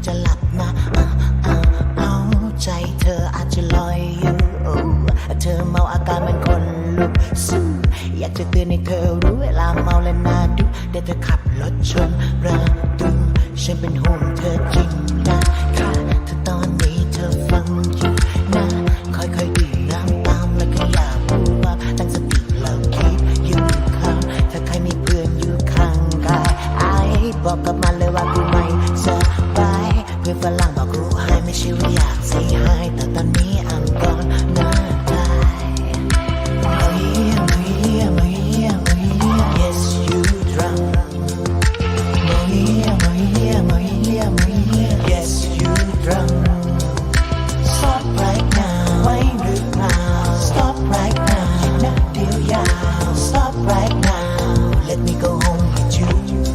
จะหลับนะเอาใจเธออาจจะลอยอยู่เธอเมาอาการมันคนลุกสู้อยากจะเตือนให้เธอรู้เวลาเมาและน่าดูเดี๋ยวเธอขับรถชนประตูฉันเป็นห่วงเธอจริงนะค่ะถ้าตอนนี้เธอฟังอยู่นะค่อยๆดื่มน้ำตามและขยับพูดว่าตั้งสติแล้วคิดอยู่ข้างถ้าใครมีเพื่อนอยู่ข้างกายไอ้บอกกับมันเลยว่ากูไม่สบายเพื่อนฝรั่งบอกกูให้ไม่ใช่ว่าอยากsay hiแต่ตอนนี้ I'm gonna Yes, you drunk. Yes, you drunk. Stop right now. Why look now? Stop right now. นัดเดียวยาว Stop right now. Let me go home with you.'You're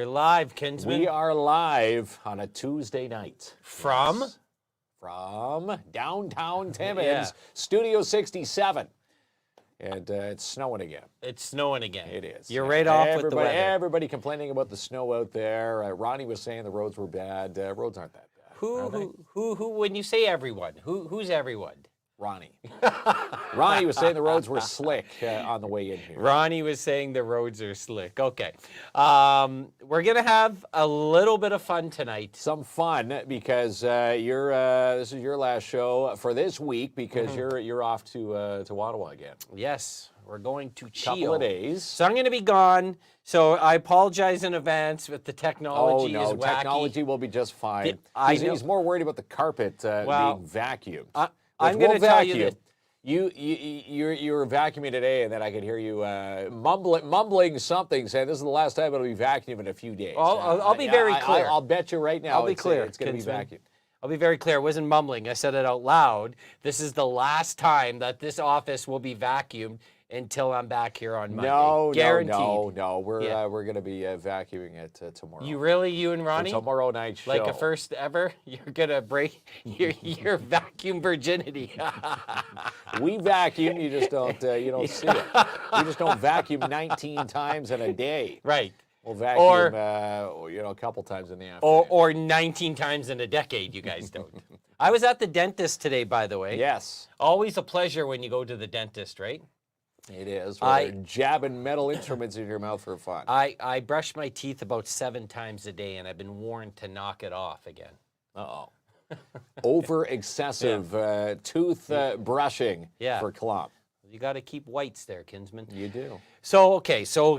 live, Kinsman. We are live on a Tuesday night. From? Yes. From downtown Timmins, Studio 67. And it's snowing again. It's snowing again. It is. You're right off with the weather. Everybody complaining about the snow out there. Ronnie was saying the roads were bad. Roads aren't that bad. Who, when you say everyone, who's everyone? Ronnie. Ronnie was saying the roads were slick on the way in here. Ronnie was saying the roads are slick. Okay. We're going to have a little bit of fun tonight. Some fun because this is your last show for this week because you're off to Ottawa again. Yes, we're going to chill. Couple of days. So I'm going to be gone. So I apologize in advance if the technology is wacky. Technology will be just fine. He's more worried about the carpet being vacuumed. I'm going to tell you that you were vacuuming today, and then I could hear you mumbling something, saying this is the last time it'll be vacuumed in a few days. I'll be very clear. I'll bet you right now. I'll be clear. It's going to be vacuumed. I'll be very clear. I wasn't mumbling. I said it out loud. This is the last time that this office will be vacuumed until I'm back here on Monday. Guaranteed. No. We're going to be vacuuming it tomorrow. You and Ronnie? The tomorrow night show. Like a first ever? You're going to break your vacuum virginity. We vacuum, you just don't see it. We just don't vacuum 19 times in a day. Right. We'll vacuum, a couple times in the afternoon. Or 19 times in a decade, you guys don't. I was at the dentist today, by the way. Yes. Always a pleasure when you go to the dentist, right? It is. We're jabbing metal instruments in your mouth for fun. I brush my teeth about 7 times a day, and I've been warned to knock it off again. Uh-oh. Over excessive tooth brushing for KLOMP. You got to keep whites there, Kinsman. You do. So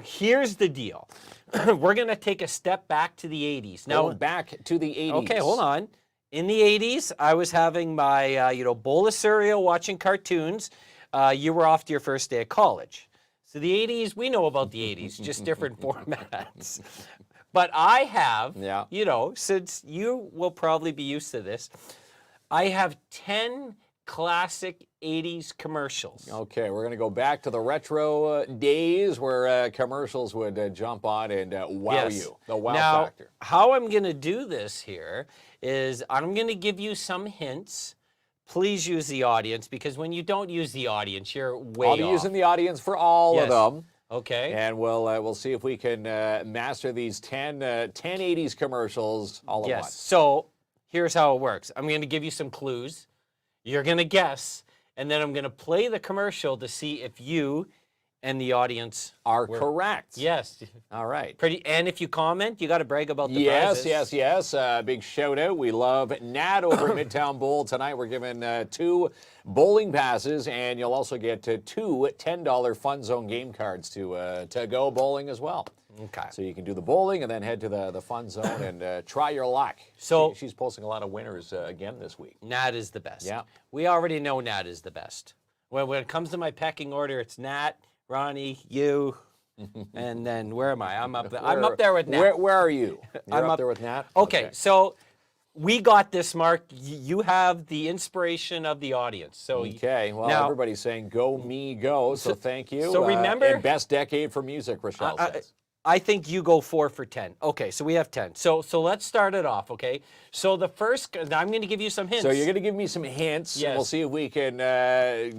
here's the deal. We're going to take a step back to the 80s. Now, back to the 80s. Okay, hold on. In the 80s, I was having my, bowl of cereal, watching cartoons. You were off to your first day of college. So the 80s, we know about the 80s, just different formats. But I have, since you will probably be used to this, I have 10 classic 80s commercials. Okay, we're going to go back to the retro days where commercials would jump on and wow you. The wow factor. How I'm going to do this here is I'm going to give you some hints. Please use the audience, because when you don't use the audience, you're way off. I'll be using the audience for all of them. Okay. And we'll see if we can master these 10 80s commercials all at once. So here's how it works. I'm going to give you some clues. You're going to guess, and then I'm going to play the commercial to see if you and the audience are correct. Yes. All right. And if you comment, you got to brag about the prizes. Yes. Big shout out. We love Nat over at Midtown Bowl tonight. We're giving 2 bowling passes, and you'll also get 2 $10 Fun Zone game cards to go bowling as well. Okay. So you can do the bowling and then head to the Fun Zone and try your luck. So she's posting a lot of winners again this week. Nat is the best. Yeah. We already know Nat is the best. When it comes to my pecking order, it's Nat, Ronnie, you, and then where am I? I'm up there. I'm up there with Nat. Where are you? You're I'm up there with Nat? Okay, so we got this, Mark. You have the inspiration of the audience. So okay, well, now, everybody's saying go me go, so thank you. So remember, and best decade for music, Rochelle says. I think you go 4 for 10. Okay, so we have 10. So let's start it off, okay? So the first, I'm going to give you some hints. So you're going to give me some hints, and we'll see if we can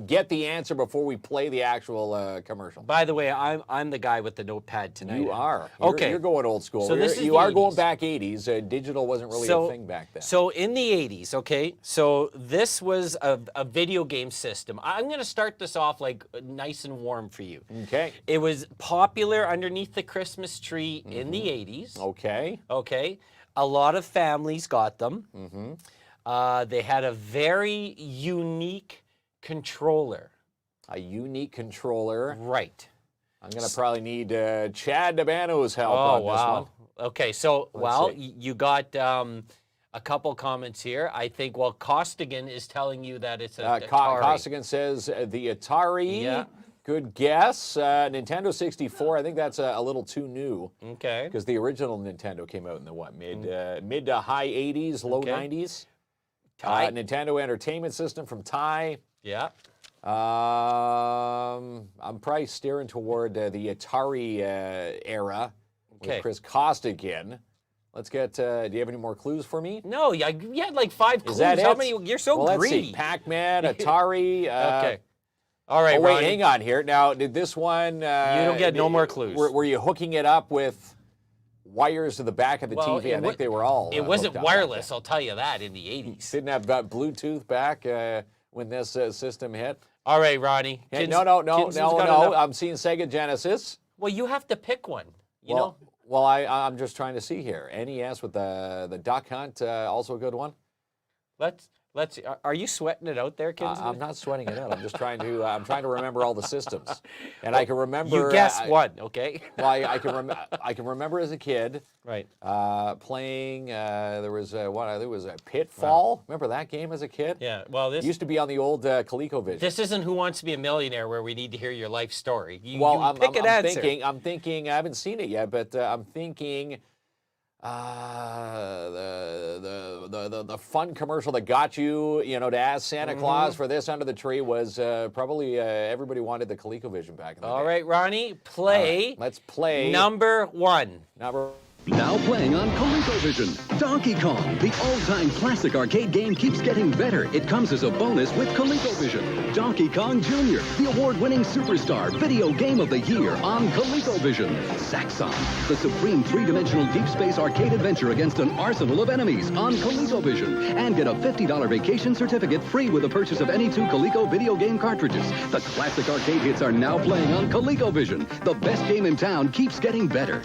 get the answer before we play the actual commercial. By the way, I'm the guy with the notepad tonight. You are. Okay. You're going old school. So you are going back 80s. Digital wasn't really a thing back then. So in the 80s, okay, so this was a video game system. I'm going to start this off like nice and warm for you. Okay. It was popular underneath the Christmas tree in the 80s. Okay. Okay. A lot of families got them. They had a very unique controller. A unique controller. Right. I'm going to probably need Chad Dabano's help on this one. Okay, so, you got a couple comments here. I think, Costigan is telling you that it's a Atari. Costigan says the Atari. Yeah. Good guess. Nintendo 64, I think that's a little too new. Okay. Because the original Nintendo came out in the mid to high 80s, low 90s. Nintendo Entertainment System from Ty. Yeah. I'm probably steering toward the Atari era with Chris Costigan. Let's get, do you have any more clues for me? No, you had like 5 clues. Is that How it? many? You're so greedy. Let's see. Pac-Man, Atari. Okay. All right, wait, Ronnie. hang on here. Now, did this one... you don't get no more clues. Were you hooking it up with wires to the back of the TV? I think they were all It wasn't wireless, I'll tell you that, in the 80s. Didn't have Bluetooth back when this system hit. All right, Ronnie. No. I'm seeing Sega Genesis. Well, you have to pick one, you know? Well, I'm just trying to see here. NES with the Duck Hunt, also a good one. Let's. Are you sweating it out there, Kinsey? I'm not sweating it out. I'm just trying to. I'm trying to remember all the systems, and I can remember. You guessed one, okay? Well, I can remember as a kid. Right. Playing. There was a Pitfall. Wow. Remember that game as a kid? Yeah. Well, this used to be on the old ColecoVision. This isn't Who Wants to Be a Millionaire, where we need to hear your life story. I'm thinking. I haven't seen it yet, but I'm thinking. The fun commercial that got you, to ask Santa Claus for this under the tree was probably everybody wanted the ColecoVision back in the day. All right, Ronnie, play. Right, let's play. Number 1. Now playing on ColecoVision, Donkey Kong, the all-time classic arcade game, keeps getting better. It comes as a bonus with ColecoVision. Donkey Kong Jr., the award-winning superstar video game of the year on ColecoVision. Saxon, the supreme three-dimensional deep space arcade adventure against an arsenal of enemies on ColecoVision. And get a $50 vacation certificate free with the purchase of any 2 Coleco video game cartridges. The classic arcade hits are now playing on ColecoVision. The best game in town keeps getting better.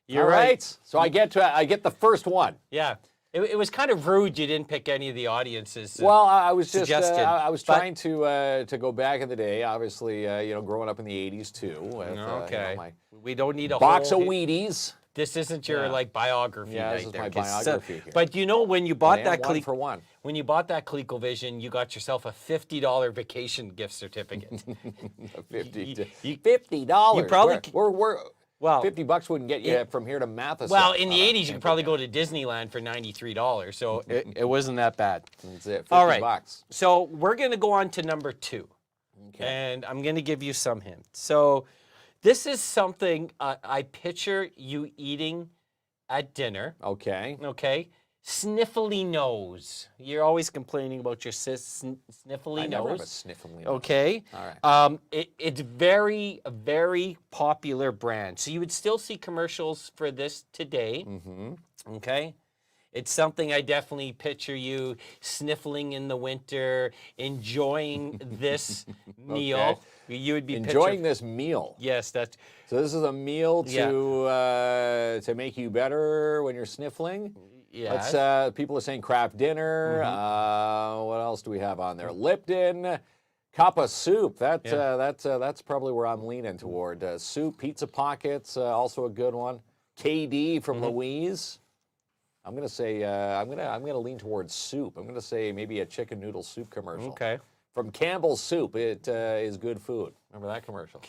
You're right. So I get the first one. Yeah. It was kind of rude you didn't pick any of the audiences. Well, I was just I was trying to go back in the day. Obviously, growing up in the '80s too. With, okay. We don't need a box whole of Wheaties. This isn't your Yeah. like biography Yeah, night this is there, my 'cause, biography here. But you know, when you bought that one for one. when you bought that ColecoVision, you got yourself a $50 vacation gift certificate. $50. You probably We're well, $50 wouldn't get you from here to Matheson. well, in the 80s, you could probably go to Disneyland for $93, so it wasn't that bad. That's it. $50. All right. So we're going to go on to number 2. Okay. And I'm going to give you some hints. So this is something I picture you eating at dinner. Okay. Okay. Sniffly nose. You're always complaining about your sniffly I nose. never have a sniffly nose. Okay. All right. It's very, very popular brand. So you would still see commercials for this today. Mm-hmm. Okay. It's something I definitely picture you sniffling in the winter, enjoying this meal. Okay. You would be Enjoying this meal. Yes, that's So this is a meal Yeah. to make you better when you're sniffling. yes. Let's, people are saying craft dinner. Mm-hmm. What else do we have on there? Lipton, cup of soup. That's probably where I'm leaning toward. Soup, pizza pockets, also a good one. KD from Mm-hmm. Louise. I'm gonna say I'm gonna lean towards soup. I'm gonna say maybe a chicken noodle soup commercial. Okay. From Campbell's Soup. It is good food. Remember that commercial?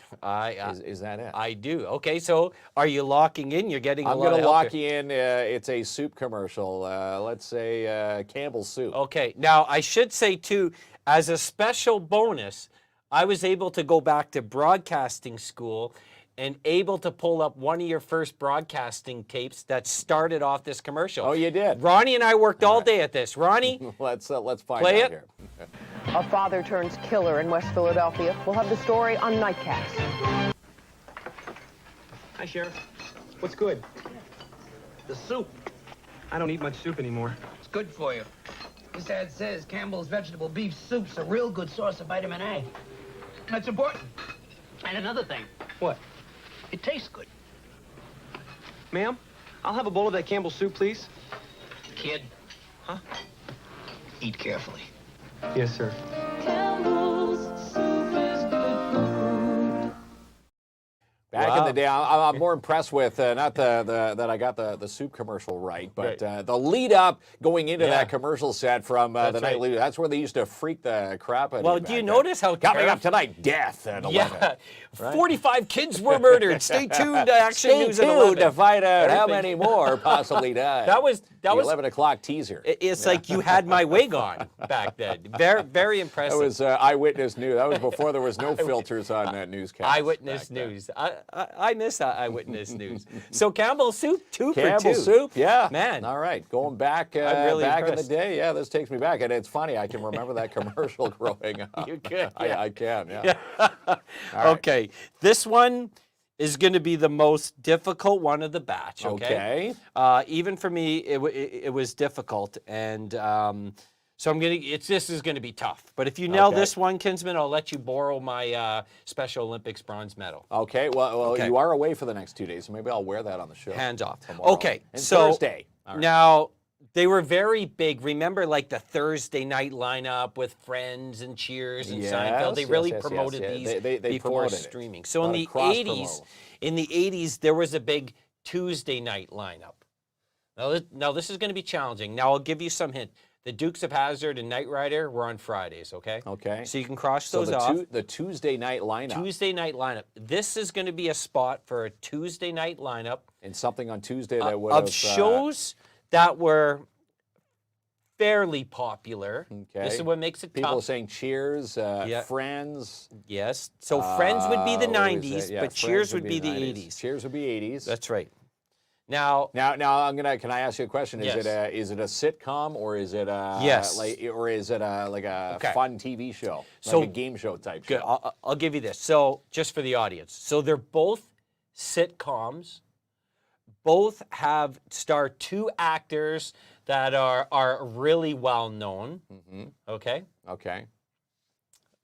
Is that it? I do. Okay, so are you locking in? You're getting a I'm lot going of to help lock here. you in. It's a soup commercial. Let's say Campbell's Soup. Okay, now I should say too, as a special bonus, I was able to go back to broadcasting school and able to pull up one of your first broadcasting tapes that started off this commercial. Oh, you did? Ronnie and I worked all day at this. Ronnie, Let's find Play out it. here. A father turns killer in West Philadelphia. We'll have the story on Nightcast. Hi, Sheriff. What's good? The soup. I don't eat much soup anymore. It's good for you. This ad says Campbell's vegetable beef soup's a real good source of vitamin A. That's important. And another thing, What? it tastes good. Ma'am, I'll have a bowl of that Campbell's soup, please. Kid. Huh? Eat carefully. Yes, sir. Back in Wow. the day, I'm more impressed with not that I got the soup commercial right, but the lead up going into Yeah. that commercial set from the That's night right. That's where they used to freak the crap out of well, you do back you then. notice how Coming up tonight, death at 11. Yeah, 45 kids were murdered. Stay tuned to Action Stay News at tuned 11. to find out how Everything. many more possibly died. That was The 11 o'clock teaser. It's like you had my wig on back then. Very, very impressive. That was Eyewitness News. That was before there was no filters on that newscast. Eyewitness News. I miss Eyewitness News. So Campbell's Soup, 2 for 2. Campbell's Soup, yeah. Man. All right, going back I'm really back in the impressed. day, yeah, this takes me back. And it's funny, I can remember that commercial growing up. You could, yeah. I can, yeah. right. Okay, this one is going to be the most difficult one of the batch. Okay. Even for me, it was difficult, and so I'm gonna. This is going to be tough. But if you nail Okay. this one, Kinsman, I'll let you borrow my Special Olympics bronze medal. Okay, well, Okay. you are away for the next 2 days, so maybe I'll wear that on the show. Hands off. tomorrow. Okay, And so Thursday. All right. now they were very big. Remember, like the Thursday night lineup with Friends and Cheers and Seinfeld. They Yes, really yes, promoted yes. these They before promoted it. streaming. So A in lot the of cross 80s, promo. there was a big Tuesday night lineup. Now this is going to be challenging. Now I'll give you some hint. The Dukes of Hazzard and Knight Rider were on Fridays. Okay. Okay. So you can cross So those off. the Tuesday night lineup. Tuesday night lineup. This is going to be a spot for a Tuesday night lineup And something on Tuesday that would of have... shows that were fairly popular. Okay. This is what makes it People are tough. saying Cheers, Yeah. Friends. Yes. So Friends would be the what is 90s, it? Yeah, but Friends Cheers would be the 90s. 80s. Cheers would be 80s. That's right. Now, Now can I ask you a question? Is Yes. is it a sitcom or is it a Yes. like a Okay. fun TV show, So- like a game show type good. show? I'll give you this. So just for the audience. So they're both sitcoms. Both have star 2 actors that are really well known. Okay. Okay.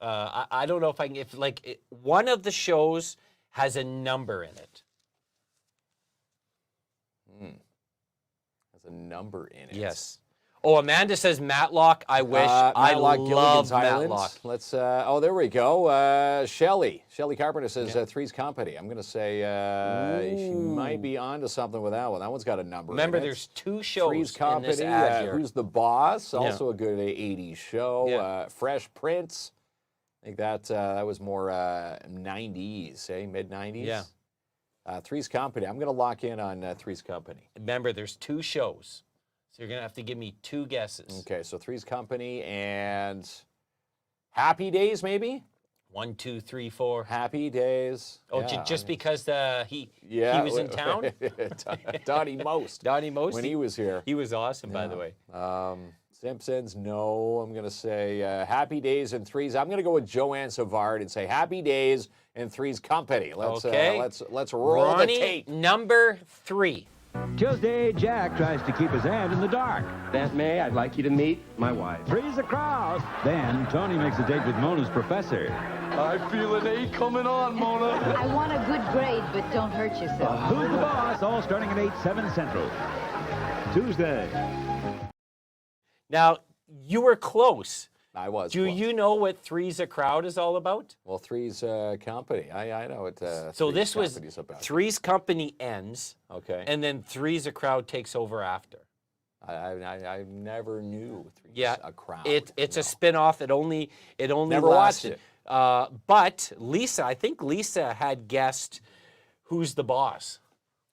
I don't know if I can, one of the shows has a number in it. Has a number in it. Yes. Oh, Amanda says Matlock. I wish. I Matlock, love Gilligan's Island. Matlock. Let's. Oh, there we go. Shelley Carpenter says Three's Company. I'm going to say she might be onto something with that one. That one's got a number. Remember, in it. there's 2 shows Three's in Company. this ad here. Who's the Boss? Also a good 80s show. Yeah. Fresh Prince. I think that was more 90s, mid 90s. Yeah. Three's Company. I'm going to lock in on Three's Company. Remember, there's 2 shows. So you're going to have to give me 2 guesses. Okay, so Three's Company and Happy Days, maybe? 1, 2, 3, 4. Happy Days. Oh, yeah, just because he was in town? Donnie Most. Donnie Most? When he was here. He was awesome, by the way. Simpsons, no. I'm going to say Happy Days and Three's. I'm going to go with Joanne Savard and say Happy Days and Three's Company. Let's roll Ronnie, the tape. number 3. Tuesday, Jack tries to keep his hand in the dark. Aunt May, I'd like you to meet my wife. Three's across. Then Tony makes a date with Mona's professor. I feel an A coming on, Mona. I want a good grade, but don't hurt yourself. Who's the Boss? All starting at 8, 7 Central. Tuesday. Now, you were close. I was. Do you know what Three's a Crowd is all about? Well, Three's Company. I know what So Three's this was Company's about. Three's Company ends, Okay. and then Three's a Crowd takes over after. I never knew Three's a Crowd. It's a spin-off. It only Never lasted. watched it. But Lisa, I think Lisa had guessed Who's the Boss.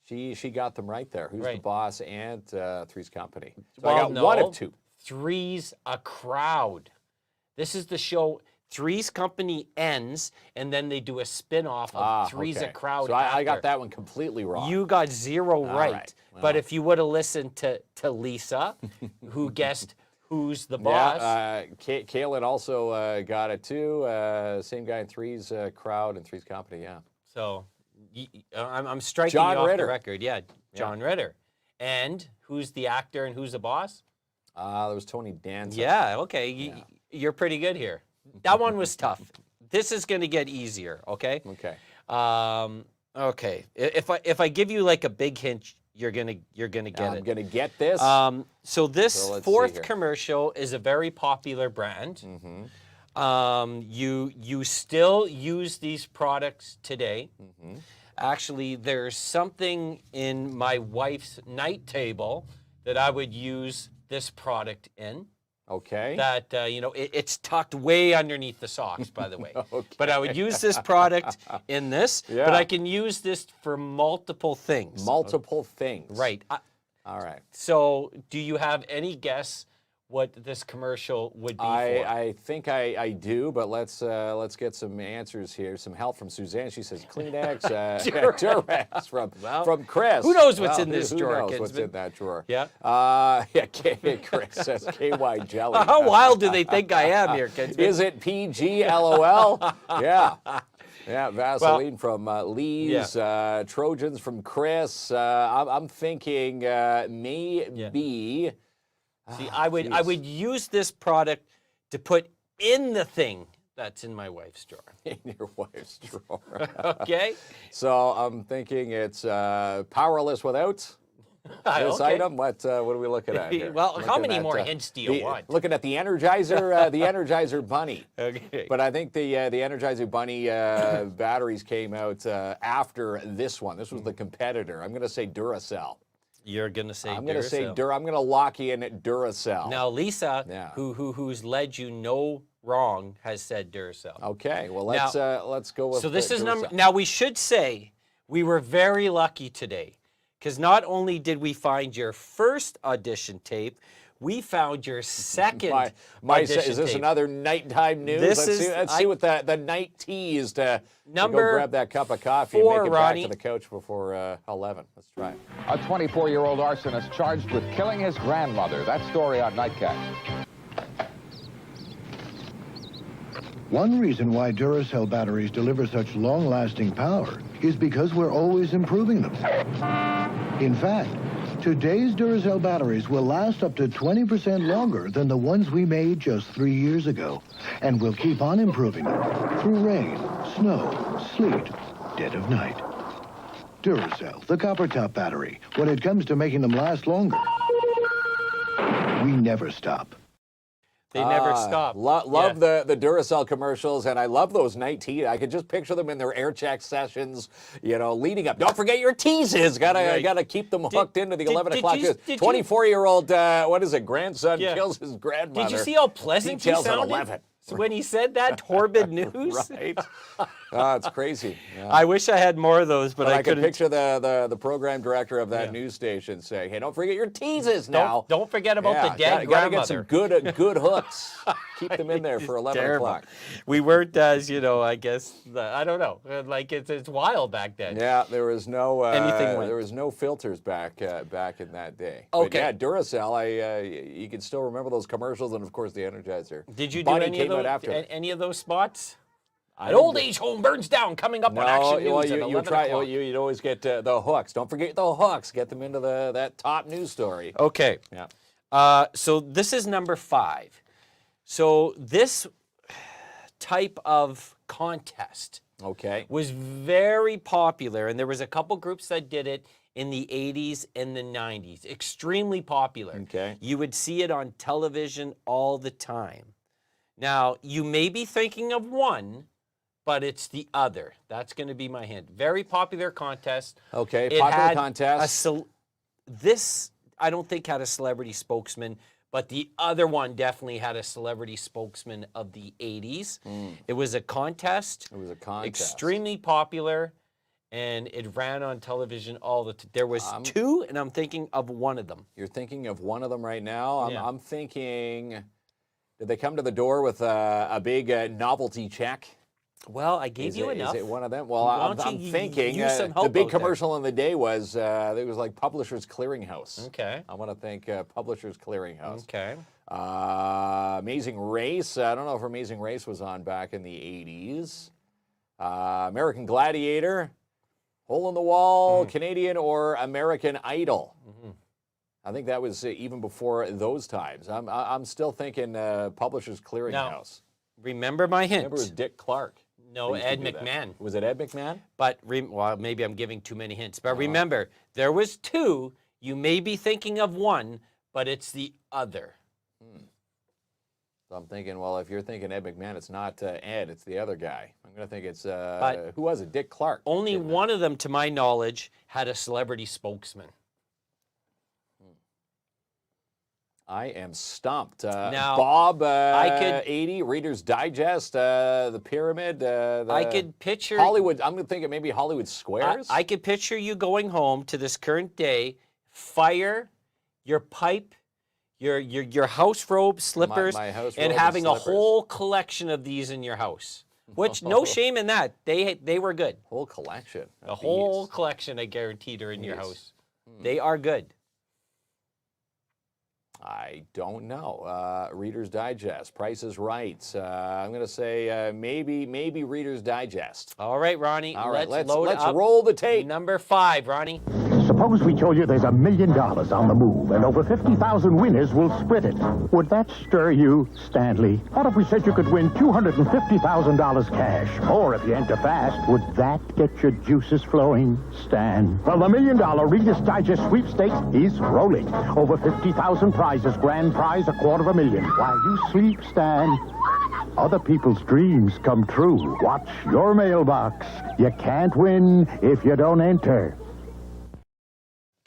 She got them right there. Who's the Right. Boss and Three's Company. So Well, I got no. one of 2. Three's a Crowd. This is the show. Three's Company ends, and then they do a spin-off of Three's a Crowd. So I got after. that one completely wrong. You got 0 right. right. But Well. if you would have listened to Lisa, who guessed Who's the Boss? Yeah, Kaylin also got it too. Same guy in Three's Crowd and Three's Company, yeah. So I'm striking John you off Ritter. the record. Yeah, John Ritter. And who's the actor and who's the boss? There was Tony Danza. Yeah, okay. You're pretty good here. That one was tough. This is going to get easier, okay? Okay. Okay. If I give you like a big hint, you're gonna get it. I'm gonna get this. So this So let's see fourth here. commercial is a very popular brand. You still use these products today. Actually, there's something in my wife's night table that I would use this product in. Okay. That, it's tucked way underneath the socks, by the way. But I would use this product in this, Yeah. but I can use this for multiple things. Multiple things. Right. All right. So do you have any guess what this commercial would be for? I think I do, but let's get some answers here. Some help from Suzanne. She says Kleenex, Durex from Chris. Who knows what's in this drawer, Who knows what's Kinsman? in that drawer? Yeah. Chris says KY jelly. How wild do they think I am here, Kinsman? Is it PG? LOL. Yeah. Yeah, Vaseline from Lee's, Trojans from Chris. I'm thinking maybe. See, I would use this product to put in the thing that's in my wife's drawer. In your wife's drawer. Okay? So I'm thinking it's powerless without this Okay. item. What are we looking at here? Well, how Looking many at, more hints do you want? Looking at the Energizer, the Energizer Bunny. Okay. But I think the Energizer Bunny batteries came out after this one. This was the competitor. I'm going to say Duracell. You're gonna say I'm going to say Duracell. I'm going to lock you in at Duracell. Now, Lisa, Yeah. who's led you no wrong, has said Duracell. Okay. Well, let's go with. So this is number. Duracell. Now we should say we were very lucky today, because not only did we find your first audition tape, we found your second audition is this tape. another nighttime news? Let's see what the night tea is to go grab that cup of coffee and 4, make it Ronnie. back to the couch before 11. Let's try it. A 24-year-old arsonist charged with killing his grandmother. That story on Nightcap. One reason why Duracell batteries deliver such long-lasting power is because we're always improving them. In fact, today's Duracell batteries will last up to 20% longer than the ones we made just 3 years ago. And we'll keep on improving them through rain, snow, sleet, dead of night. Duracell, the copper top battery, when it comes to making them last longer. We never stop. They never stop. Love the Duracell commercials, and I love those night tea. I could just picture them in their air check sessions, you know, leading up. Don't forget your teases. Gotta keep them hooked into the 11 o'clock. 24-year-old, what is it, grandson kills his grandmother. Did you see how pleasant he sounded? So when he said that, Torrid News? Right. Oh, it's crazy. Yeah. I wish I had more of those, but I could couldn't. picture the program director of that news station saying, "Hey, don't forget your teases now. Don't forget about the dead Gotta grandmother. get some good hooks. Keep them in there for 11 o'clock." We weren't as, you know, I guess, I don't know. Like, it's wild back then. Yeah, there was no Anything went. there was no filters back in that day. Okay. But yeah, Duracell, you can still remember those commercials, and of course the Energizer. Did you do Bonnie any came of those spots? An old age home burns down. Coming up on Action News at 11 o'clock. You'd always get the hooks. Don't forget the hooks. Get them into that top news story. Okay. Yeah. So this is number 5. So this type of contest was very popular, and there was a couple groups that did it in the 80s and the 90s. Extremely popular. Okay. You would see it on television all the time. Now, you may be thinking of one, but it's the other. That's going to be my hint. Very popular contest. Okay, It popular had contest. This, I don't think, had a celebrity spokesman, but the other one definitely had a celebrity spokesman of the 80s. It was a contest. It was a contest. Extremely popular, and it ran on television all the time. There was 2, and I'm thinking of one of them. You're thinking of one of them right now? I'm thinking, did they come to the door with a big novelty check? Well, I gave you enough. Is it one of them? Well, I'm thinking the big commercial in the day was, it was like Publishers Clearinghouse. Okay. I want to think Publishers Clearinghouse. Okay. Amazing Race. I don't know if Amazing Race was on back in the 80s. American Gladiator. Hole in the Wall, Canadian or American Idol. I think that was even before those times. I'm still thinking Publishers Clearinghouse. Now, remember my hint. Remember it was Dick Clark. No, Ed McMahon. Was it Ed McMahon? But, well, maybe I'm giving too many hints. But remember, there was 2. You may be thinking of one, but it's the other. So I'm thinking, well, if you're thinking Ed McMahon, it's not Ed, it's the other guy. I'm going to think it's, who was it? Dick Clark. Only one of them, to my knowledge, had a celebrity spokesman. I am stumped. Now, Bob, I could 80, Reader's Digest, the Pyramid. I could picture Hollywood. I'm thinking maybe Hollywood Squares. I could picture you going home to this current day, fire, your pipe, your house robe, slippers, my house and robe having and a whole collection of these in your house. Which, no shame in that. They were good. Whole collection. A whole collection, I guaranteed, are in your house. They are good. I don't know. Reader's Digest, Price is Right. I'm going to say maybe Reader's Digest. All right, Ronnie. All right, let's up roll the tape. Number 5, Ronnie. Suppose we told you there's $1 million on the move, and over 50,000 winners will split it. Would that stir you, Stanley? What if we said you could win $250,000 cash? Or if you enter fast, would that get your juices flowing, Stan? Well, the $1 million Reader's Digest sweepstakes is rolling. Over 50,000 prizes, grand prize $250,000. While you sleep, Stan, other people's dreams come true. Watch your mailbox. You can't win if you don't enter.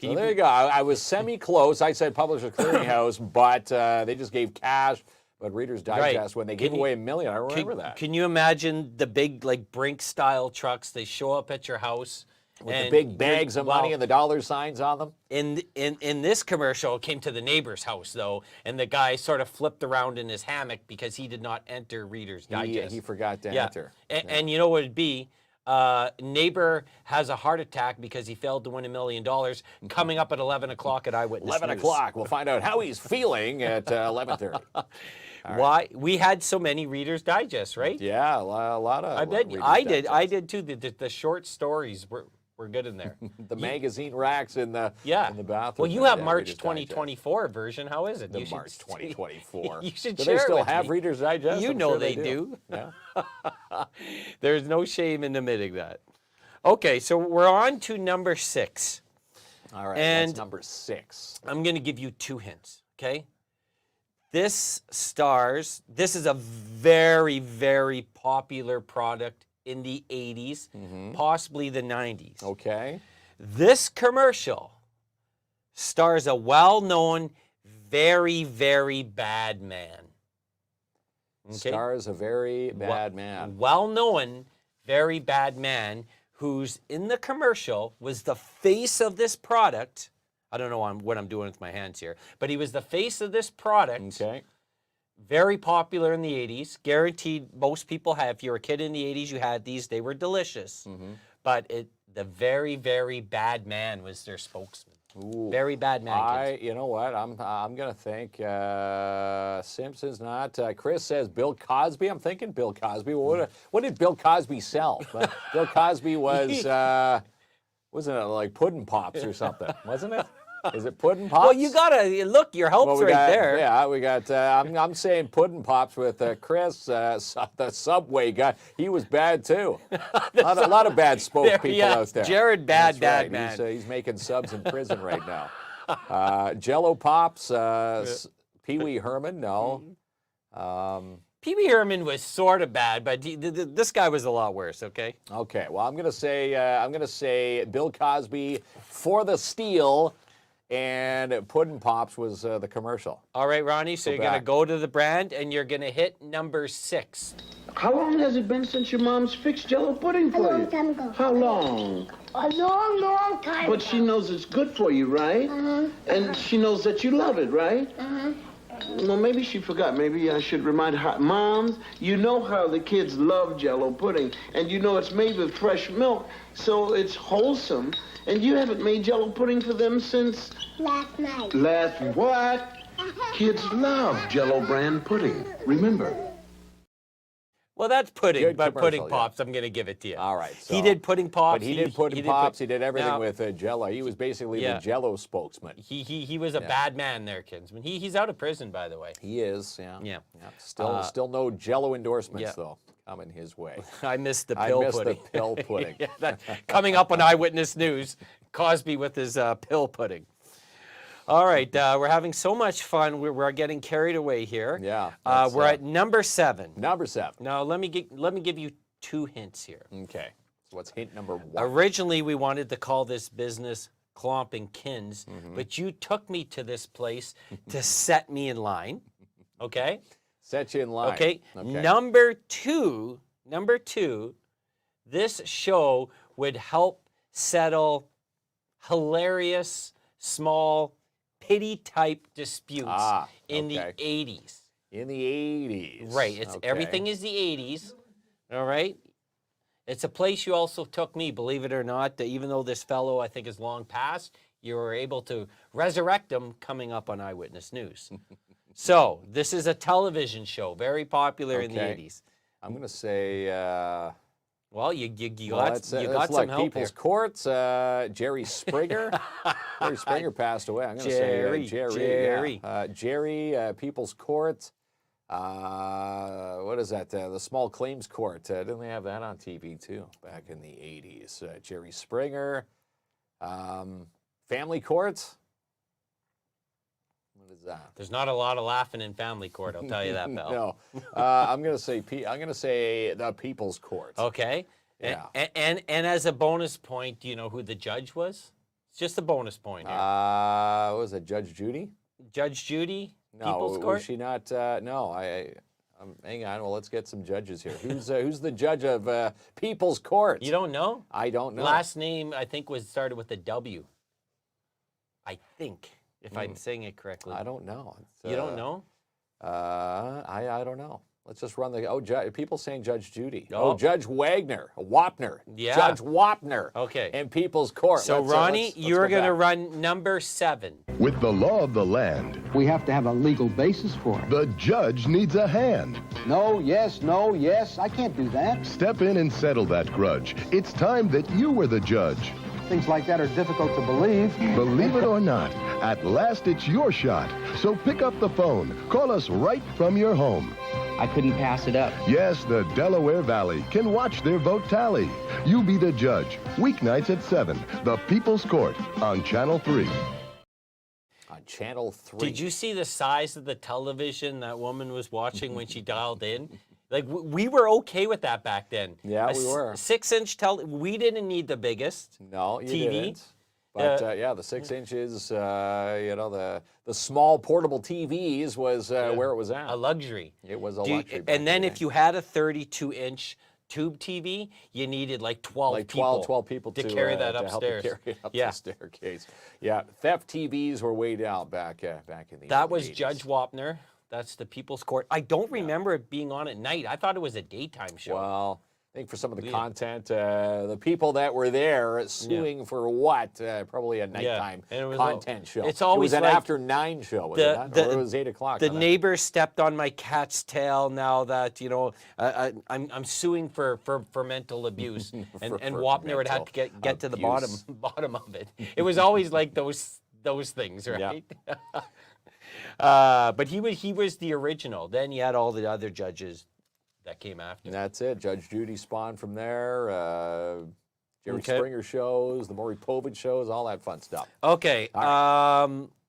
So there you go. I was semi-close. I said Publishers Clearinghouse, but they just gave cash. But Reader's Digest, when they gave away $1 million, I remember that. Can you imagine the big, like, Brink-style trucks? They show up at your house. With the big bags of money and the dollar signs on them? In this commercial, it came to the neighbor's house, though, and the guy sort of flipped around in his hammock because he did not enter Reader's Digest. He forgot to enter. And you know what it'd be? Neighbor has a heart attack because he failed to win $1 million. Coming up at 11 o'clock at Eyewitness 11 News. o'clock. We'll find out how he's feeling at 11:30. Why we had so many Reader's Digest, right? Yeah, a lot of. I bet I did. I did too. The short stories were good in there. The magazine racks in the bathroom. Well, you have March 2024 version. How is it? The March 2024. You should do share they still it with have me. Reader's Digest? You I'm know sure they do. Yeah. There's no shame in admitting that. Okay, so we're on to number 6. All right, and that's number 6. I'm going to give you 2 hints, okay? This is a very, very popular product in the 80s, possibly the 90s. Okay. This commercial stars a well-known, very, very bad man. Okay? Stars a very bad man. Well-known, very bad man who's in the commercial, was the face of this product. I don't know what I'm doing with my hands here, but he was the face of this product. Okay. Very popular in the 80s. Guaranteed most people have. If you're a kid in the 80s, you had these. They were delicious. But the very, very bad man was their spokesman. Ooh. Very bad man. Kids. You know what? I'm gonna think Simpson's not. Chris says Bill Cosby. I'm thinking Bill Cosby. What did Bill Cosby sell? Bill Cosby was wasn't it like Puddin' Pops or something? Wasn't it? Is it Puddin' Pops? Well, you gotta look. Your help's right there. Yeah, we got. I'm saying Puddin' Pops with Chris, the Subway guy. He was bad too. A lot of bad spokespeople out there. Jared, bad man. He's making subs in prison right now. Jello Pops, Pee Wee Herman, no. Pee Wee Herman was sort of bad, but this guy was a lot worse. Okay. Okay. Well, I'm gonna say Bill Cosby for the steal. And Puddin' Pops was the commercial. All right, Ronnie, so you're going to go to the brand and you're going to hit number 6. How long has it been since your mom's fixed Jello pudding for you? A long time ago. How long? A long, long time But she knows it's good for you, right? And she knows that you love it, right? Well, maybe she forgot. Maybe I should remind her. Moms, you know how the kids love Jello pudding. And you know it's made with fresh milk, so it's wholesome. And you haven't made Jello pudding for them since... Last night. Last what? Kids love Jello brand pudding. Remember. Well, that's pudding, Good but commercial, Pudding Pops, I'm going to give it to you. All right. So, he did Pudding Pops. But he did Pudding Pops. He did everything with Jello. He was basically the Jello spokesman. He was a bad man there, Kinsman. He's out of prison, by the way. He is, yeah. Yeah. Still no Jello endorsements, though, coming his way. I missed the pill pudding. The pill pudding. Coming up on Eyewitness News, Cosby with his pill pudding. All right, we're having so much fun. We're getting carried away here. Yeah. We're at number 7. Number 7. Now let me give you 2 hints here. Okay. So what's hint number 1? Originally, we wanted to call this business KLOMP and KINZ, but you took me to this place to set me in line. Okay. Set you in line. Okay. Number two. This show would help settle hilarious, small, pity-type disputes in the 80s. In the 80s. Right. Everything is the 80s. All right. It's a place you also took me, believe it or not. Even though this fellow, I think, is long past, you were able to resurrect him coming up on Eyewitness News. So this is a television show, very popular in the 80s. I'm going to say... well, you got some help People's here. Courts, Jerry Springer. Jerry Springer passed away. I'm going to say Jerry. Jerry, People's Court. What is that? The Small Claims Court. Didn't they have that on TV too back in the 80s? Jerry Springer. Family Court. What is that? There's not a lot of laughing in Family Court, I'll tell you that, pal. No. I'm going to say the People's Court. Okay. Yeah. And as a bonus point, do you know who the judge was? It's just a bonus point here. What was it, Judge Judy? Judge Judy? No, People's Court? was she not? No, hang on. Well, let's get some judges here. Who's the judge of People's Court? You don't know? I don't know. Last name, I think, started with a W. I think, if I'm saying it correctly. I don't know. You don't know? I don't know. Let's just run the... people saying Judge Judy. Judge Wapner. Yeah. Judge Wapner. Okay. In People's Court. So, Ronnie, you're going to run number 7. With the law of the land, We have to have a legal basis for it. the judge needs a hand. No, yes, I can't do that. Step in and settle that grudge. It's time that you were the judge. Things like that are difficult to believe. Believe it or not, at last it's your shot. So pick up the phone. Call us right from your home. I couldn't pass it up. Yes, the Delaware Valley can watch their vote tally. You be the judge. Weeknights at 7. The People's Court on Channel 3. on Channel 3. Did you see the size of the television that woman was watching when she dialed in? Like, we were okay with that back then. Yeah, we were. 6-inch we didn't need the biggest No, you TV. didn't. But yeah, the 6 inches, you know, the small portable TVs was where it was at. A luxury. It was a luxury. And then if you had a 32-inch tube TV, you needed like 12 people to carry that to upstairs. help you carry it up the staircase. Yeah, theft TVs were way down back in the That early was 80s. Judge Wapner. That's the People's Court. I don't remember it being on at night. I thought it was a daytime show. Well, I think for some of the content, the people that were there suing for what? Probably a nighttime content show. It's always it was an like after 9 show, was it not? Or it was 8 o'clock. The neighbor stepped on my cat's tail now that, you know, I'm suing for mental abuse. And Wapner would have to get to the bottom of it. It was always like those things, right? But he was the original. Then you had all the other judges that came after. And that's it. Judge Judy spawned from there. Jerry Springer shows, the Maury Povich shows, all that fun stuff. Okay.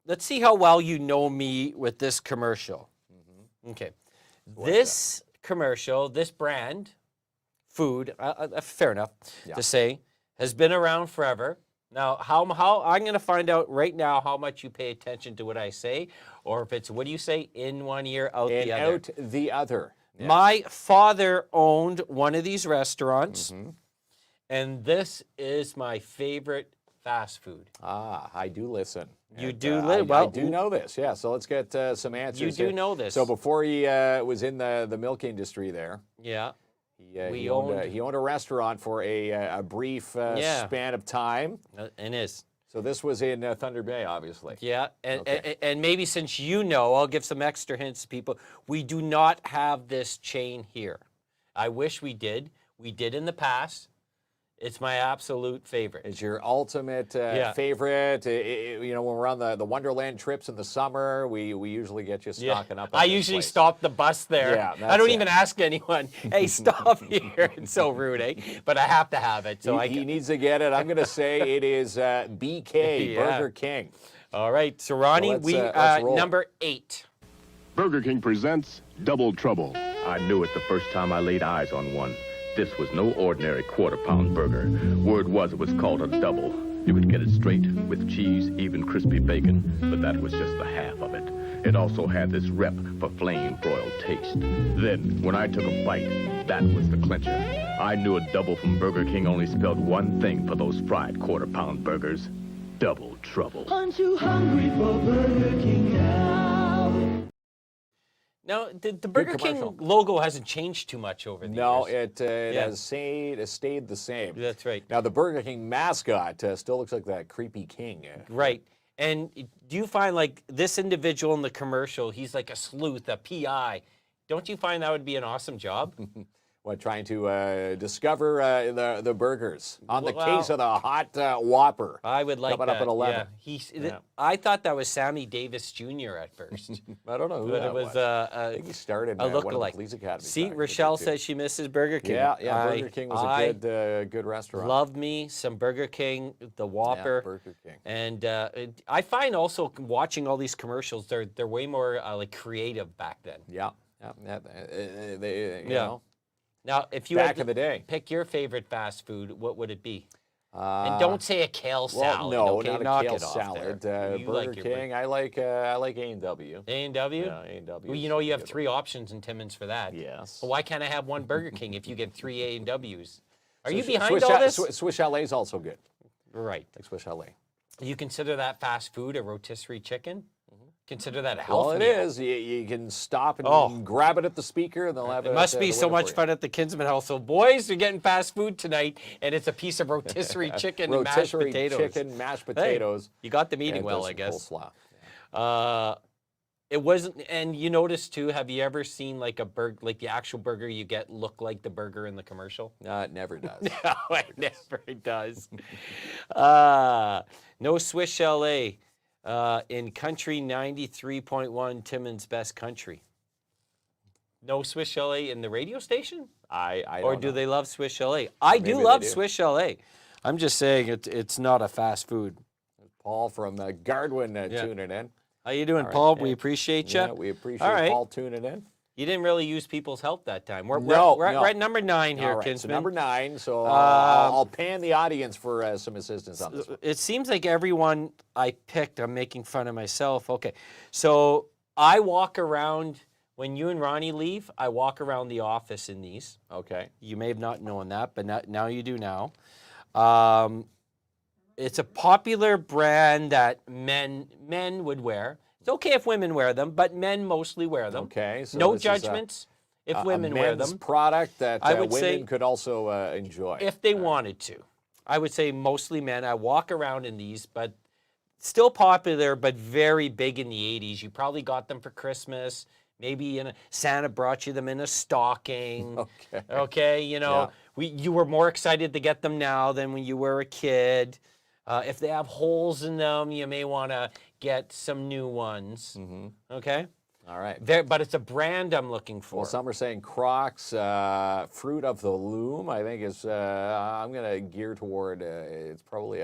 Let's see how well you know me with this commercial. Okay. This commercial, this brand, food, fair enough to say, has been around forever. Now, how I'm going to find out right now how much you pay attention to what I say, or if it's, what do you say, in one ear, out the other. Out the other. Yeah. My father owned one of these restaurants, and this is my favorite fast food. Ah, I do listen. You And, do I do know this, yeah. So let's get some answers. You do know this. So before he was in the milk industry there. Yeah. He owned a restaurant for a brief span of time. It is. So this was in Thunder Bay, obviously. Yeah, and maybe since you know, I'll give some extra hints to people. We do not have this chain here. I wish we did. We did in the past. It's my absolute favorite. It's your ultimate favorite. You know, when we're on the Wonderland trips in the summer, we usually get you stocking up. I usually stop the bus there. Yeah, I don't even ask anyone, hey, stop here. It's so rude, eh? But I have to have it. So he needs to get it. I'm going to say it is BK, Burger King. All right, so Ronnie, let's roll. Number 8. Burger King presents Double Trouble. I knew it the first time I laid eyes on one. This was no ordinary quarter-pound burger. Word was it was called a double. You could get it straight, with cheese, even crispy bacon, but that was just the half of it. It also had this rep for flame-broiled taste. Then, when I took a bite, that was the clincher. I knew a double from Burger King only spelled one thing for those fried quarter-pound burgers: double trouble. I'm too hungry for Burger King now. Now, the Burger King logo hasn't changed too much over the years. No, it has stayed the same. That's right. Now, the Burger King mascot still looks like that creepy king. Right. And do you find, like, this individual in the commercial, he's like a sleuth, a PI. Don't you find that would be an awesome job? What, trying to discover the burgers on the case of the hot Whopper. I would like coming that. up at 11. Yeah. I thought that was Sammy Davis Jr. at first. I don't know who but that it was. I think he started a one of the lookalike. police academies. See, Rochelle says she misses Burger King. Yeah, Burger King was a good restaurant. Love me some Burger King, the Whopper. Yeah, Burger King. And I find also watching all these commercials, they're way more like creative back then. Yeah. You know. Now, if you back had in the day, pick your favorite fast food, what would it be? And don't say a kale salad. No, okay? not a kale salad. Burger King, I like A&W. A&W? Yeah, A&W. Well, you know you have 3 options in Timmins for that. Yes. Well, why can't I have one Burger King if you get 3 A&Ws? Are you behind all this? Swiss Chalet is also good. Right. Like Swiss Chalet. You consider that fast food, a rotisserie chicken? Consider that a health meal. Well, it is. You can stop and grab it at the speaker, and they'll have it. It must be so much fun at the Kinsman household. Boys, you're getting fast food tonight, and it's a piece of rotisserie chicken and mashed potatoes. Rotisserie chicken, mashed potatoes. Hey, you got the meeting well, I guess. It wasn't, and you notice too. Have you ever seen like a burger, like the actual burger you get, look like the burger in the commercial? No, it never does. No, it never does. No Swiss Chalet. In Country 93.1, Timmins Best Country. No Swiss Chalet in the radio station? I or don't do know. they love Swiss Chalet? I do love Swiss Chalet. I'm just saying it's not a fast food. Paul from Gardwin tuning in. How you doing, All right, Paul? yeah. We appreciate you. Yeah, we appreciate All right. Paul tuning in. You didn't really use people's help that time. We're No. at number 9 here, All right, Kinsman. so number 9. So I'll pan the audience for some assistance on this one. It seems like everyone I picked, I'm making fun of myself. Okay, so I walk around, when you and Ronnie leave, I walk around the office in these. Okay. You may have not known that, but now you do now. It's a popular brand that men would wear. It's okay if women wear them, but men mostly wear them. Okay. So no this is judgments if women wear men's them. product that I would women say could also enjoy. if they wanted to. I would say mostly men. I walk around in these, but still popular, but very big in the 80s. You probably got them for Christmas. Maybe Santa brought you them in a stocking. Okay. Okay, you were more excited to get them now than when you were a kid. If they have holes in them, you may want to get some new ones. Okay? All right. But it's a brand I'm looking for. Well, some are saying Crocs, Fruit of the Loom, I think is, I'm going to gear toward, it's probably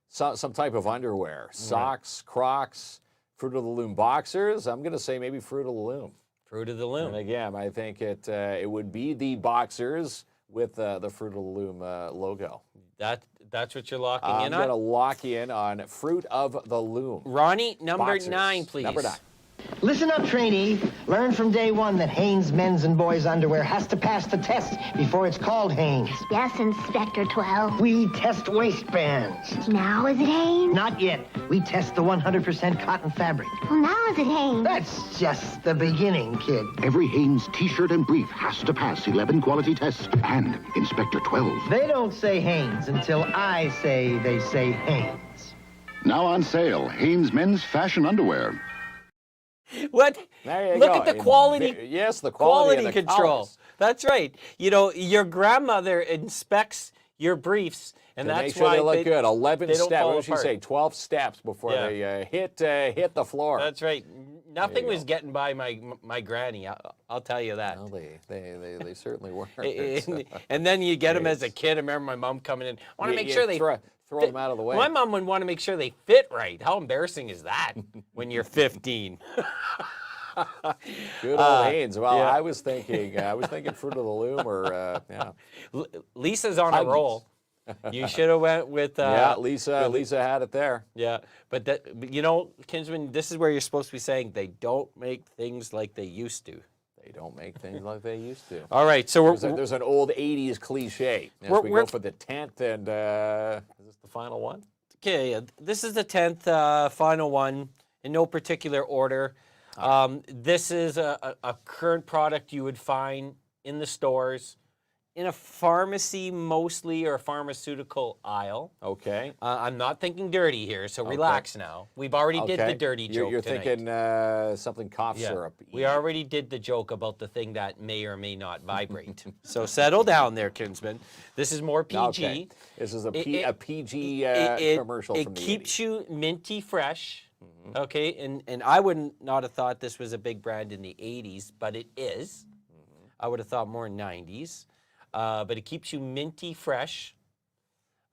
some type of underwear. Socks, Crocs, Fruit of the Loom boxers. I'm going to say maybe Fruit of the Loom. Fruit of the Loom. And again, I think it would be the boxers with the Fruit of the Loom logo. That's what you're locking in on? I'm going to lock in on Fruit of the Loom. Ronnie, number Boxers. 9, please. Number 9. Listen up, trainee. Learn from day one that Hanes men's and boys underwear has to pass the test before it's called Hanes. Yes, Inspector 12. We test waistbands. Now is it Hanes? Not yet. We test the 100% cotton fabric. Well, now is it Hanes? That's just the beginning, kid. Every Hanes t-shirt and brief has to pass 11 quality tests and Inspector 12. They don't say Hanes until I say they say Hanes. Now on sale, Hanes men's fashion underwear. What? There you Look go. at the quality. Yes, the quality and the control. colors. That's right. Your grandmother inspects your briefs, and To that's make sure why they look good. 11 they don't steps. fall What did she apart. say? 12 steps before they hit the floor. That's right. Nothing was getting by my granny. I'll tell you that. Well, they certainly weren't. And then you get them as a kid. I remember my mom coming in. I want to make sure they throw them out of the way. My mom would want to make sure they fit right. How embarrassing is that when you're 15? Good old Hanes. Well, yeah. I was thinking Fruit of the Loom or yeah. Lisa's on a roll. You should have went with yeah. Lisa had it there. Yeah, but Kinsman, this is where you're supposed to be saying they don't make things like they used to. They don't make things like they used to. All right, so there's an old 80s cliche. As we go for the 10th, and is this the final one? Okay, this is the 10th final one in no particular order. This is a current product you would find in the stores, in a pharmacy mostly, or a pharmaceutical aisle. Okay. I'm not thinking dirty here, so relax now. We've already did the dirty joke You're tonight. thinking something cough syrup. We already did the joke about the thing that may or may not vibrate. So settle down there, Kinsman. This is more PG. Okay. This is a PG commercial from the 80s. It keeps you minty fresh. Okay, and I would not have thought this was a big brand in the 80s, but it is. I would have thought more 90s. But it keeps you minty fresh.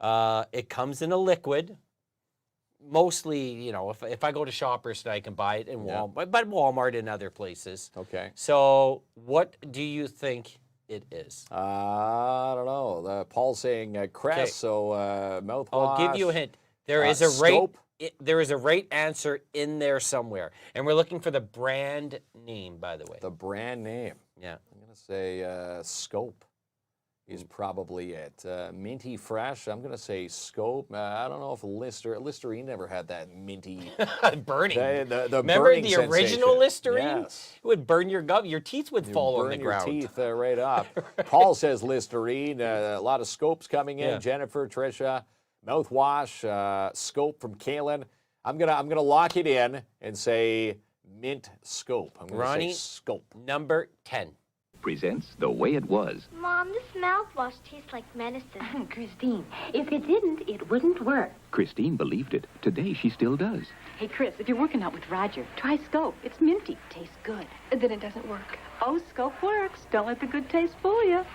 It comes in a liquid. Mostly, if I go to Shoppers, I can buy it in Walmart, but Walmart and other places. Okay. So what do you think it is? I don't know. Paul's saying Crest, so mouthwash. I'll give you a hint. There is a there is a right answer in there somewhere. And we're looking for the brand name, by the way. The brand name. Yeah. I'm going to say Scope is probably it. Minty fresh, I'm going to say Scope. I don't know if Listerine never had that minty. Burning. The Remember burning the sensation. original Listerine? Yes. It would burn your gum. Your teeth would fall on the ground. Burn your teeth right up. Paul says Listerine. A lot of Scopes coming in. Yeah. Jennifer, Tricia. Mouthwash, Scope from Kalen. I'm gonna lock it in and say Mint Scope. I'm gonna Ronnie, say Scope. Number 10. Presents The Way It Was. Mom, this mouthwash tastes like medicine. Christine, if it didn't, it wouldn't work. Christine believed it. Today she still does. Hey, Chris, if you're working out with Roger, try Scope. It's minty. Tastes good. Then it doesn't work. Oh, Scope works. Don't let the good taste fool you.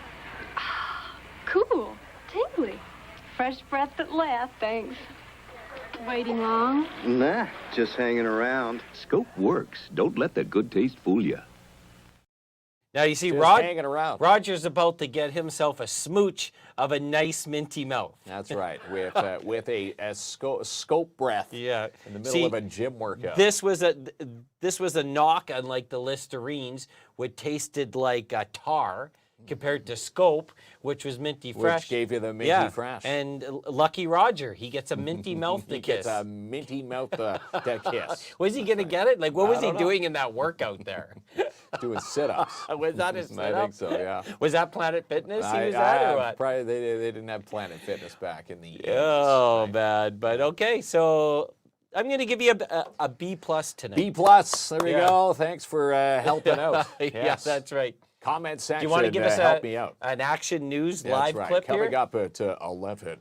Cool. Tingly. Fresh breath at last. Thanks. Waiting long? Nah, just hanging around. Scope works. Don't let the good taste fool you. Now, you see, Just hanging around. Roger's about to get himself a smooch of a nice minty mouth. That's right, with a scope breath in the middle of a gym workout. This was a knock on like the Listerines, which tasted like tar, compared to Scope, which was minty fresh. Which gave you the minty fresh. And Lucky Roger, he gets a minty mouth to He kiss. gets a minty mouth to kiss. Was he going to get it? Like, what was he doing in that workout there? Doing sit-ups. Was that his sit-up? I think so, yeah. Was that Planet Fitness he was at, or what? Probably they didn't have Planet Fitness back in the 80s. Oh, bad. But okay, so I'm going to give you a B+ tonight. B+, there we go. Thanks for helping out. Yeah, that's right. Comment section. Do you want to give us help me out. an Action News That's live right. clip Coming here? up at 11.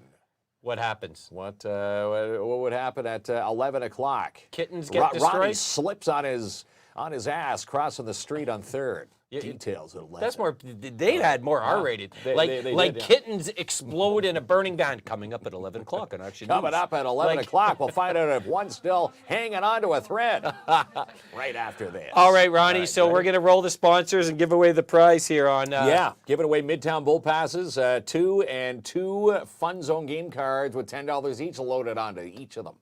What happens? What would happen at 11 o'clock? Kittens get destroyed? Ronnie slips on his ass crossing the street on 3rd. Details at 11. That's more. They had more R-rated. They did, kittens explode in a burning van. Coming up at 11 o'clock on Action News. Coming up at 11 o'clock, we'll find out if one's still hanging on to a thread. Right after this. All right, Ronnie. So we're going to roll the sponsors and give away the prize here on. Giving away Midtown Bull passes, 2 and 2 Fun Zone game cards with $10 each loaded onto each of them.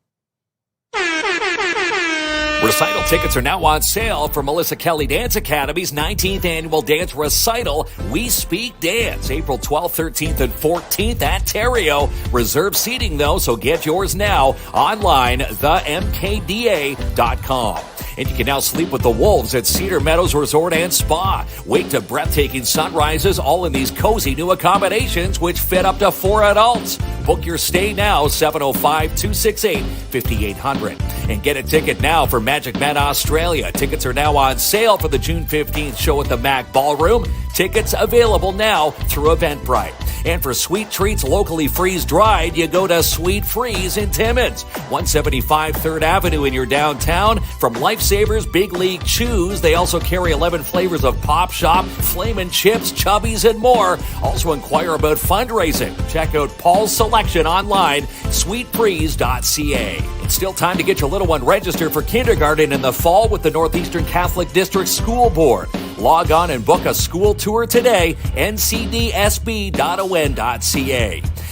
Recital tickets are now on sale for Melissa Kelly Dance Academy's 19th annual dance recital, We Speak Dance, April 12th, 13th, and 14th at Terrio. Reserve seating, though, so get yours now online, themkda.com. And you can now sleep with the Wolves at Cedar Meadows Resort and Spa. Wake to breathtaking sunrises, all in these cozy new accommodations, which fit up to 4 adults. Book your stay now, 705-268-5800. And get a ticket now for Magic Man Australia. Tickets are now on sale for the June 15th show at the Mac Ballroom. Tickets available now through Eventbrite. And for sweet treats locally freeze-dried, you go to Sweet Freeze in Timmins, 175 3rd Avenue in your downtown. From Lifesavers Big League Chews, they also carry 11 flavors of Pop Shop, Flamin' Chips, Chubbies, and more. Also inquire about fundraising. Check out Paul's selection online, sweetfreeze.ca. It's still time to get your little one registered for kindergarten in the fall with the Northeastern Catholic District School Board. Log on and book a school tour today, ncdsb.on.ca.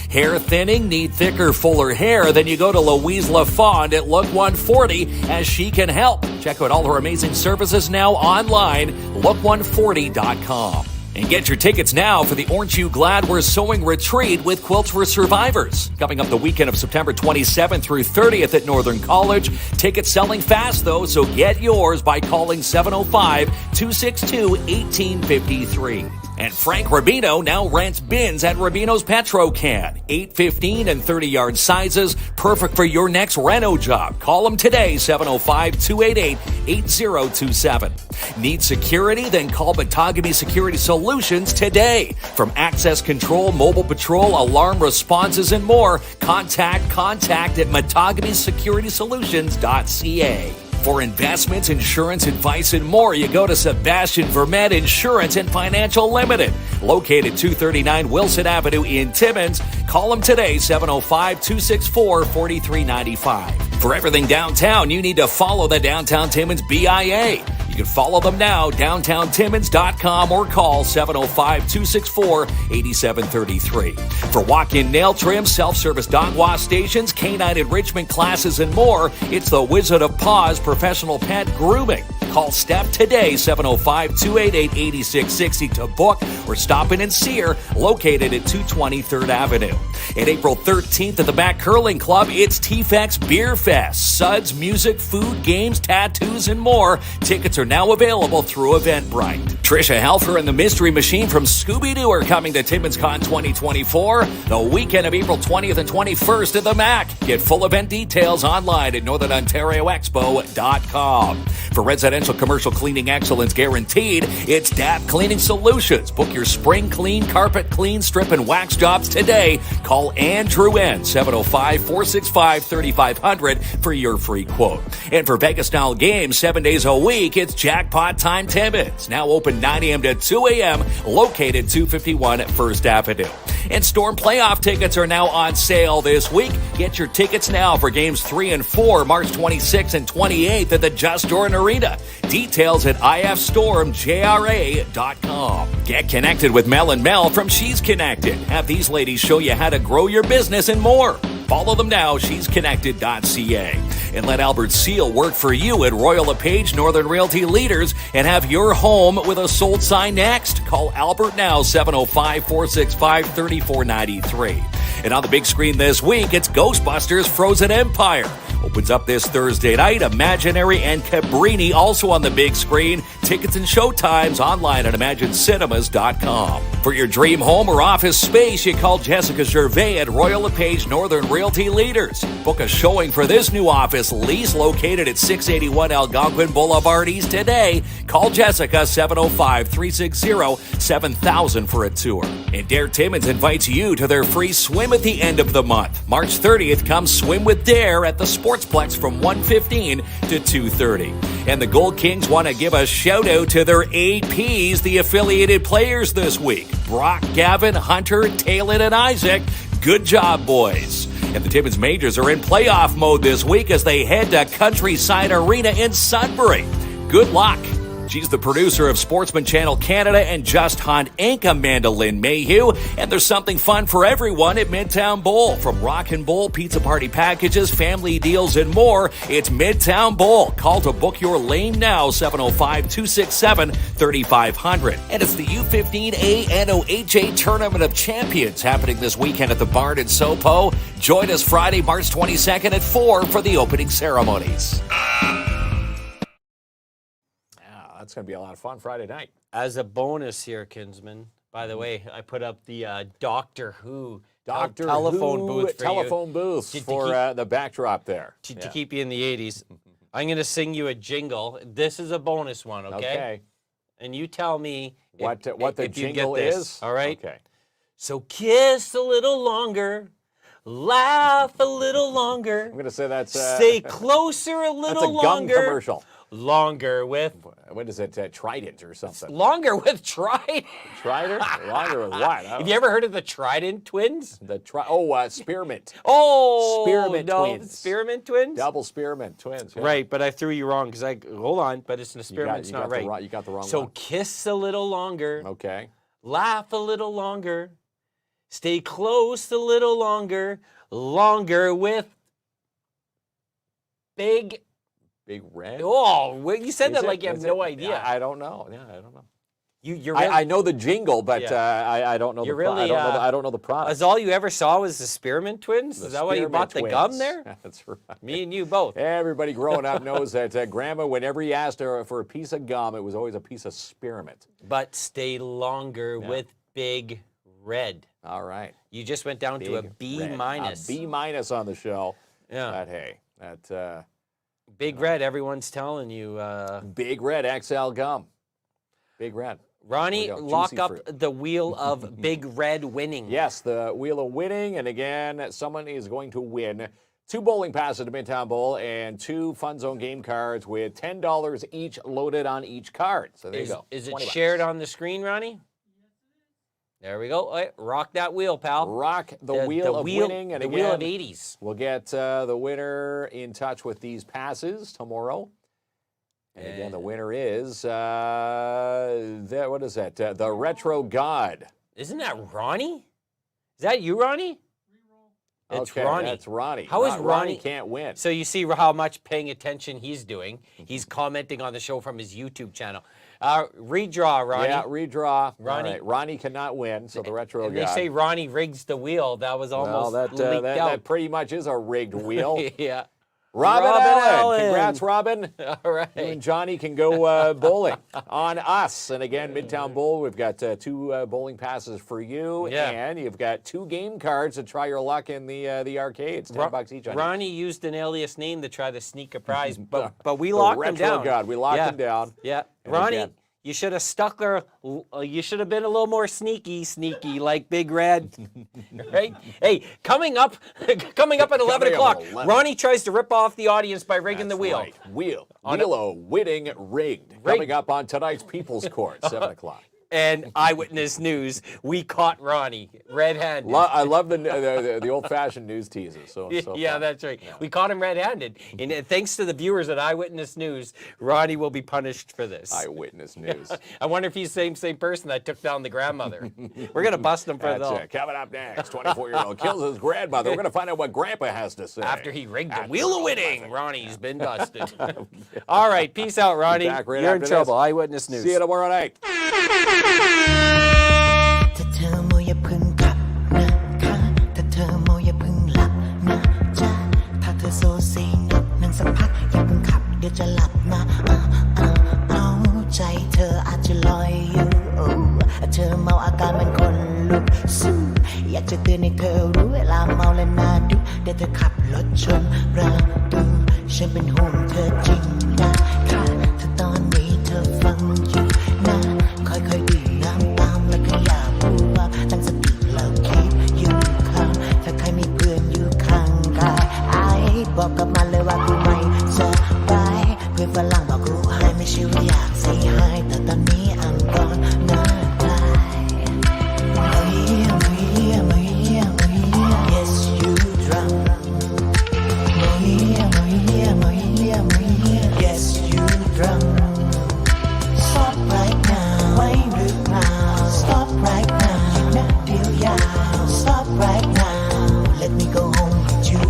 Hair thinning? Need thicker, fuller hair? Then you go to Louise LaFond at Look 140 as she can help. Check out all her amazing services now online, look140.com. And get your tickets now for the Aren't You Glad We're Sewing Retreat with Quilts for Survivors. Coming up the weekend of September 27th through 30th at Northern College. Tickets selling fast, though, so get yours by calling 705-262-1853. And Frank Rubino now rents bins at Rubino's Petrocan. 8, 15, and 30-yard sizes, perfect for your next reno job. Call them today, 705-288-8027. Need security? Then call Matagami Security Solutions today. From access control, mobile patrol, alarm responses, and more, contact at MatagamiSecuritySolutions.ca. For investments, insurance, advice, and more, you go to Sebastian Vermette Insurance and Financial Limited, located 239 Wilson Avenue in Timmins. Call them today, 705-264-4395. For everything downtown, you need to follow the Downtown Timmins BIA. You can follow them now, downtowntimmins.com, or call 705-264-8733. For walk-in nail trim, self-service dog wash stations, canine enrichment classes, and more, it's the Wizard of Paws Professional Pet Grooming. Call Steph today, 705-288-8660 to book, or stop in and see her, located at 220 3rd Avenue. And April 13th at the Back Curling Club, it's T-Fex Beer Fest. Suds, music, food, games, tattoos, and more. Tickets are now available through Eventbrite. Trisha Helfer and the Mystery Machine from Scooby-Doo are coming to TimminsCon 2024, the weekend of April 20th and 21st at the MAC. Get full event details online at northernontarioexpo.com. For for residential commercial cleaning excellence guaranteed, it's DAP Cleaning Solutions. Book your spring clean, carpet clean, strip, and wax jobs today. Call Andrew N. 705-465-3500 for your free quote. And for Vegas-style games 7 days a week, it's Jackpot Time Timmins. Now open 9 a.m. to 2 a.m., located 251 First Avenue. And Storm playoff tickets are now on sale this week. Get your tickets now for games 3 and 4, March 26th and 28th at the Just Jordan Arena. Details at ifstormjra.com. Get connected with Mel and Mel from She's Connected. Have these ladies show you how to grow your business and more. Follow them now, shesconnected.ca. And let Albert Seal work for you at Royal LePage Northern Realty Leaders and have your home with a sold sign next. Call Albert now, 705-465-3493. And on the big screen this week, it's Ghostbusters Frozen Empire. Opens up this Thursday night. Imaginary and Cabrini also on the big screen. Tickets and showtimes online at imagincinemas.com. For your dream home or office space, you call Jessica Gervais at Royal LePage Northern Realty Leaders. Book a showing for this new office lease located at 681 Algonquin Boulevard East today. Call Jessica 705-360-7000 for a tour. And Dare Timmins invites you to their free swim at the end of the month. March 30th, come swim with Dare at the Sportsplex from 1:15 to 2:30. And the Gold Kings want to give a shout out to their APs, the affiliated players this week. Brock, Gavin, Hunter, Talon, and Isaac. Good job, boys. And the Timmins Majors are in playoff mode this week as they head to Countryside Arena in Sudbury. Good luck. She's the producer of Sportsman Channel Canada and Just Hunt Inc. Amanda Lynn Mayhew. And there's something fun for everyone at Midtown Bowl. From rock and bowl, pizza party packages, family deals, and more, it's Midtown Bowl. Call to book your lane now, 705-267-3500. And it's the U15A NOHA Tournament of Champions happening this weekend at the Barn in Sopo. Join us Friday, March 22nd at 4 for the opening ceremonies. That's going to be a lot of fun Friday night. As a bonus here, Kinsman, by the way, I put up the Doctor Who telephone booth for telephone booth for the backdrop there. To keep you in the 80s. I'm going to sing you a jingle. This is a bonus one, okay? Okay. And you tell me what the if jingle you get this, is. all right? Okay. So kiss a little longer, laugh a little longer. I'm going to say that's... stay closer a little that's a longer. gum commercial. Longer with... What is it? Trident or something? Longer with Trident. Trident? Longer with what? Have you ever heard of the Trident twins? Spearmint. Oh, Spearmint no, twins. Spearmint twins? Double spearmint twins. Yeah. Right, but I threw you wrong because hold on, but it's the spearmint's not right. You got the wrong one. So kiss a little longer. Okay. Laugh a little longer. Stay close a little longer. Longer with Big Red? Oh, you said that like you have no idea. Yeah, I don't know. Yeah, I don't know. You're really, I know the jingle, but I don't know I don't know the product. As all you ever saw was the Spearmint twins? Is that why you bought the gum there? That's right. Me and you both. Everybody growing up knows that Grandma, whenever he asked her for a piece of gum, it was always a piece of spearmint. But stay longer with Big Red. All right. You just went down to a B minus. A B minus on the show. Yeah. But hey, that... Big Red, everyone's telling you. Big Red XL gum. Big Red. Ronnie, lock up the wheel of Big Red winning. Yes, the wheel of winning. And again, someone is going to win 2 bowling passes to Midtown Bowl and 2 Fun Zone game cards with $10 each loaded on each card. So there you go. Is it shared on the screen, Ronnie? There we go. All right, rock that wheel, pal. Rock the wheel of winning. And the again, wheel of 80s. We'll get the winner in touch with these passes tomorrow. And again, the winner is, what is that? The Retro God. Isn't that Ronnie? Is that you, Ronnie? It's Ronnie. That's Ronnie. How is Ronnie can't win? So you see how much paying attention he's doing. He's commenting on the show from his YouTube channel. Redraw, Ronnie. Yeah, redraw. Ronnie. All right. Ronnie cannot win, so the Retro God. They say Ronnie rigs the wheel. That was almost leaked out. That pretty much is a rigged wheel. Yeah. Robin Allen. Congrats, Robin. All right. You and Johnny can go bowling on us. And again, Midtown Bowl, we've got 2 bowling passes for you. Yeah. And you've got 2 game cards to try your luck in the arcades. $10 each on Ronnie used an alias name to try to sneak a prize, but we locked him down. God, we locked him down. Yeah. And Ronnie, again, you should have stuck there. You should have been a little more sneaky like Big Red. Right? Hey, coming up at 11 o'clock, Ronnie tries to rip off the audience by rigging the wheel. Right. Wheel-o winning rigged. Coming up on tonight's People's Court, 7 o'clock. And Eyewitness News, we caught Ronnie red-handed. I love the old-fashioned news teases. So yeah, fun. that's right. Yeah. We caught him red-handed. And thanks to the viewers at Eyewitness News, Ronnie will be punished for this. Eyewitness News. I wonder if he's the same person that took down the grandmother. We're going to bust him for that. Coming up next, 24-year-old kills his grandmother. We're going to find out what Grandpa has to say. After he rigged the Wheel of Winning, Ronnie's been busted. All right, peace out, Ronnie. You're in trouble. Eyewitness News. See you tomorrow night. ถ้าเธอโมอย่าพึ่งกลับนะคะถ้าเธอโมอย่าพึ่งหลับนะจ๊ะถ้าเธอโซเซนกนั่งสักพักอย่าพึ่งขับเดี๋ยวจะหลับนะเอาใจเธออาจจะลอยอยู่เธอเมาอาการมันคนลุกสู้อยากจะเตือนให้เธอรู้เวลาเมาแล้วน่าดุเดี๋ยวเธอขับรถชนประตูฉันเป็นห่วงเธอจริงนะคะถ้าตอนนี้เธอฟังอยู่นะค่อยๆดื่มน้ำตามและก็อย่าพูดว่าตั้งสติแล้วคิดอยู่ข้างถ้าใครมีเพื่อนอยู่ข้างกายบอกกับมันเลยว่ากูไม่สบายเพื่อนฝรั่งบอกกูให้ไม่ใช่ว่าอยากsay hiแต่ตอนนี้I'm gonna die yes you drunk yes you drunk stop right now ไว้หรือเปล่า stop right now นัดเดียวยาว stop right now let me go home with you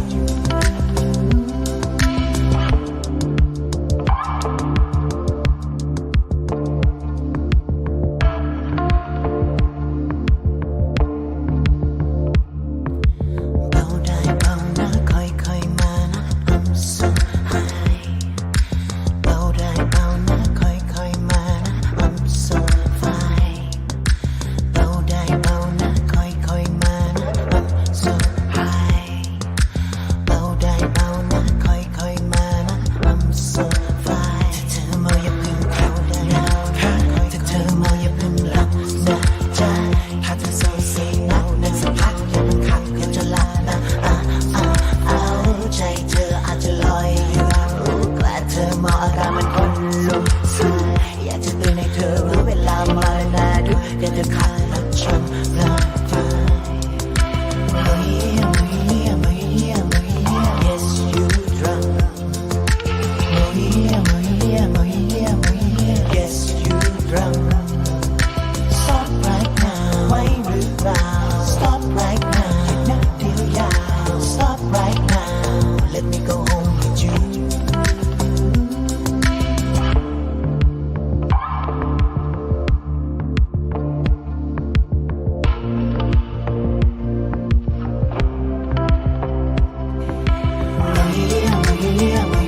Yeah.